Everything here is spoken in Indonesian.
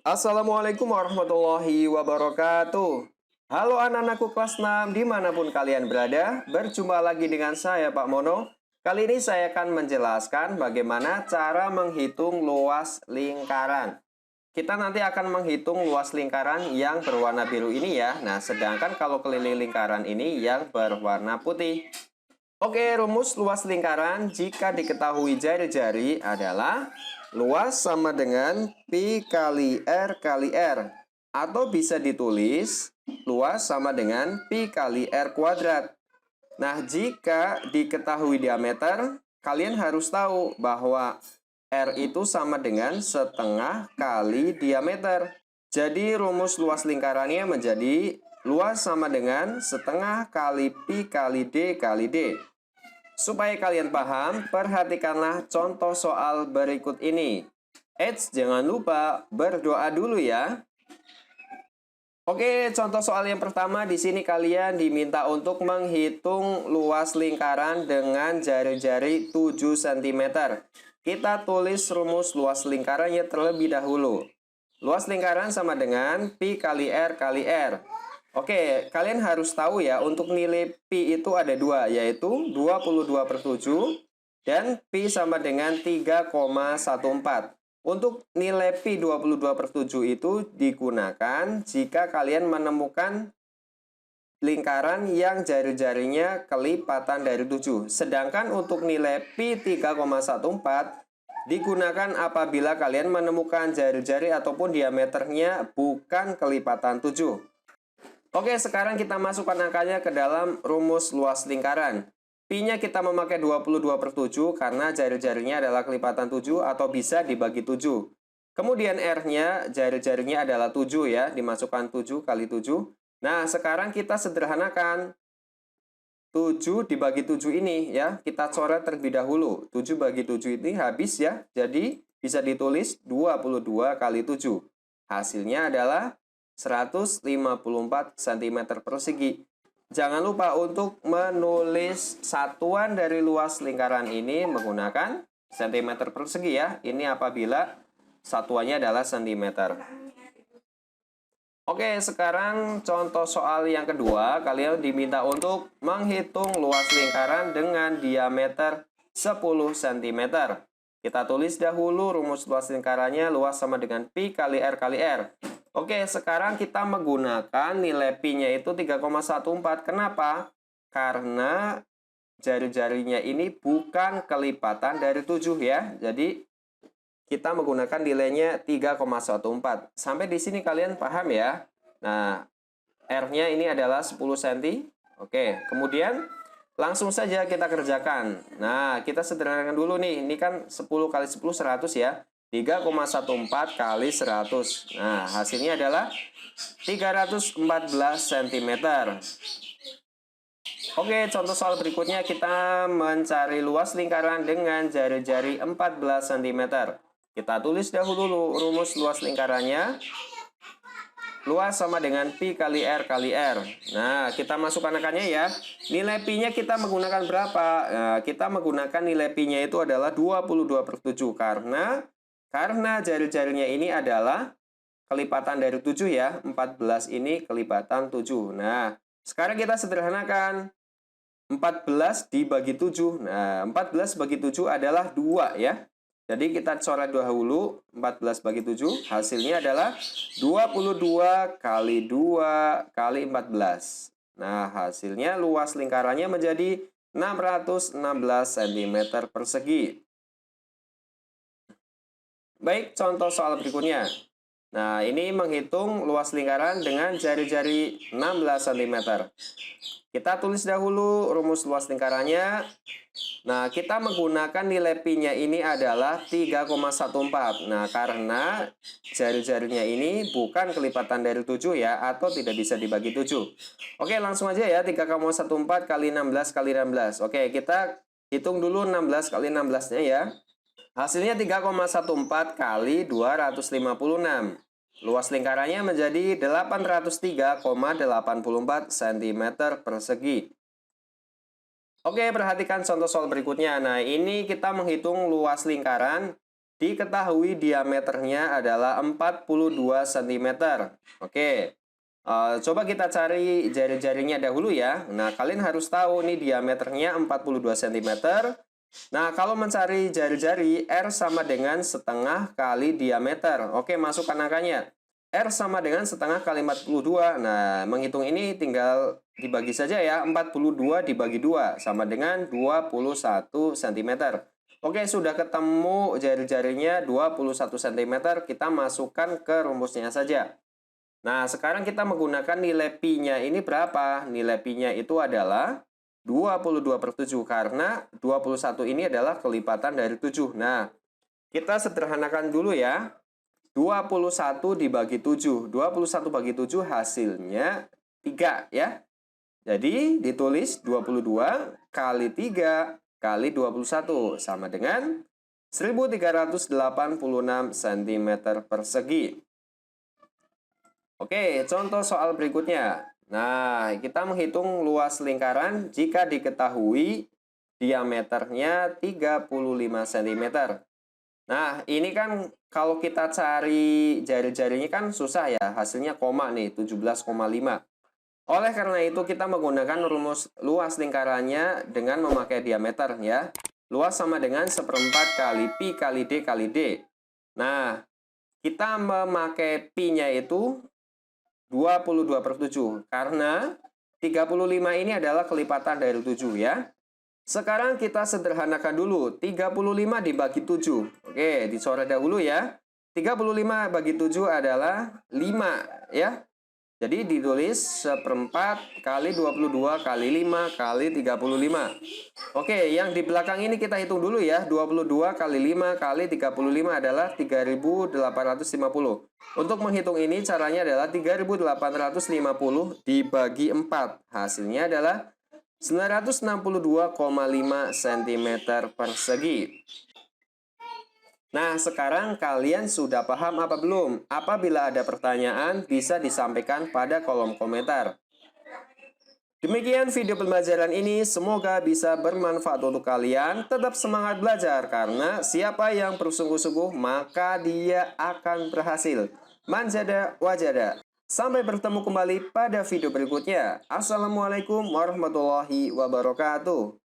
Assalamualaikum warahmatullahi wabarakatuh. Halo anak-anakku kelas 6 dimanapun kalian berada. Berjumpa lagi dengan saya Pak Mono. Kali ini saya akan menjelaskan bagaimana cara menghitung luas lingkaran. Kita nanti akan menghitung luas lingkaran yang berwarna biru ini ya. Nah, sedangkan kalau keliling lingkaran ini yang berwarna putih. Oke, rumus luas lingkaran jika diketahui jari-jari adalah luas sama dengan pi kali R. Atau bisa ditulis luas sama dengan pi kali R kuadrat. Nah, jika diketahui diameter, kalian harus tahu bahwa R itu sama dengan setengah kali diameter. Jadi, rumus luas lingkarannya menjadi luas sama dengan setengah kali pi kali D kali D. Supaya kalian paham, perhatikanlah contoh soal berikut ini. Jangan lupa berdoa dulu ya. Oke, contoh soal yang pertama di sini kalian diminta untuk menghitung luas lingkaran dengan jari-jari 7 cm. Kita tulis rumus luas lingkarannya terlebih dahulu. Luas lingkaran sama dengan pi kali R kali R. Oke, kalian harus tahu ya, untuk nilai pi itu ada dua, yaitu 22/7 dan pi sama dengan 3,14. Untuk nilai pi 22/7 itu digunakan jika kalian menemukan lingkaran yang jari-jarinya kelipatan dari 7. Sedangkan untuk nilai pi 3,14 digunakan apabila kalian menemukan jari-jari ataupun diameternya bukan kelipatan 7. Oke, sekarang kita masukkan angkanya ke dalam rumus luas lingkaran. Pi-nya kita memakai 22/7 karena jari-jarinya adalah kelipatan 7 atau bisa dibagi 7. Kemudian R-nya, jari-jarinya adalah 7 ya, dimasukkan 7 kali 7. Nah, sekarang kita sederhanakan. 7 dibagi 7 ini ya, kita coret terlebih dahulu. 7 bagi 7 ini habis ya, jadi bisa ditulis 22 kali 7. Hasilnya adalah 154 cm persegi. Jangan lupa untuk menulis satuan dari luas lingkaran ini menggunakan cm persegi ya. Ini apabila satuannya adalah cm. Oke, sekarang contoh soal yang kedua. Kalian diminta untuk menghitung luas lingkaran dengan diameter 10 cm. Kita tulis dahulu rumus luas lingkarannya, luas sama dengan pi kali R kali R. Oke, sekarang kita menggunakan nilai pi-nya itu 3,14. Kenapa? Karena jari-jarinya ini bukan kelipatan dari 7 ya. Jadi, kita menggunakan nilainya 3,14. Sampai di sini kalian paham ya? Nah, R-nya ini adalah 10 cm. Oke, kemudian langsung saja kita kerjakan. Nah, kita sederhanakan dulu nih. Ini kan 10 kali 10, 100 ya. 3,14 kali 100. Nah, hasilnya adalah 314 cm. Oke, contoh soal berikutnya kita mencari luas lingkaran dengan jari-jari 14 cm. Kita tulis dahulu rumus luas lingkarannya. Luas sama dengan pi kali R kali R. Nah, kita masukkan angkanya ya. Nilai pi-nya kita menggunakan berapa? Nah, kita menggunakan nilai pi-nya itu adalah 22/7 karena jari-jarinya ini adalah kelipatan dari 7 ya. 14 ini kelipatan 7. Nah, sekarang kita sederhanakan. 14 dibagi 7. Nah, 14 bagi 7 adalah 2 ya. Jadi kita coret dahulu 14 bagi 7. Hasilnya adalah 22 kali 2 kali 14. Nah, hasilnya luas lingkarannya menjadi 616 cm persegi. Baik, contoh soal berikutnya. Nah, ini menghitung luas lingkaran dengan jari-jari 16 cm. Kita tulis dahulu rumus luas lingkarannya. Nah, kita menggunakan nilai pi-nya ini adalah 3,14. Nah, karena jari-jarinya ini bukan kelipatan dari 7 ya, atau tidak bisa dibagi 7. Oke, langsung aja ya, 3,14 kali 16 kali 16. Oke, kita hitung dulu 16 kali 16-nya ya. Hasilnya 3,14 kali 256. Luas lingkarannya menjadi 803,84 cm persegi. Oke, perhatikan contoh soal berikutnya. Nah, ini kita menghitung luas lingkaran diketahui diameternya adalah 42 cm. Oke, coba kita cari jari-jarinya dahulu ya. Nah, kalian harus tahu nih diameternya 42 cm. Nah, kalau mencari jari-jari, R sama dengan setengah kali diameter. Oke, masukkan angkanya. R sama dengan setengah kali 42. Nah, menghitung ini tinggal dibagi saja ya. 42 dibagi 2 sama dengan 21 cm. Oke, sudah ketemu jari-jarinya 21 cm. Kita masukkan ke rumusnya saja. Nah, sekarang kita menggunakan nilai pi-nya ini berapa? Nilai pi-nya itu adalah 22/7 karena 21 ini adalah kelipatan dari 7. Nah, kita sederhanakan dulu ya. 21 dibagi 7. 21 bagi 7 hasilnya 3 ya. Jadi ditulis 22 kali 3 kali 21 sama dengan 1386 cm persegi. Oke, contoh soal berikutnya. Nah, kita menghitung luas lingkaran jika diketahui diameternya 35 cm. Nah, ini kan kalau kita cari jari-jarinya kan susah ya, hasilnya koma nih, 17,5. Oleh karena itu, kita menggunakan rumus luas lingkarannya dengan memakai diameter ya. Luas sama dengan 1/4 kali pi kali d kali d. Nah, kita memakai pi-nya itu 22/7 karena 35 ini adalah kelipatan dari 7 ya. Sekarang kita sederhanakan dulu. 35 dibagi 7. Oke, dicoret dahulu ya. 35 bagi 7 adalah 5 ya. Jadi ditulis 1/4 kali 22 kali 5 kali 35. Oke, yang di belakang ini kita hitung dulu ya. 22 kali 5 kali 35 adalah 3850. Untuk menghitung ini caranya adalah 3850 dibagi 4. Hasilnya adalah 962,5 cm persegi. Nah, sekarang kalian sudah paham apa belum? Apabila ada pertanyaan, bisa disampaikan pada kolom komentar. Demikian video pembelajaran ini, semoga bisa bermanfaat untuk kalian. Tetap semangat belajar, karena siapa yang bersungguh-sungguh, maka dia akan berhasil. Manjada wajada. Sampai bertemu kembali pada video berikutnya. Assalamualaikum warahmatullahi wabarakatuh.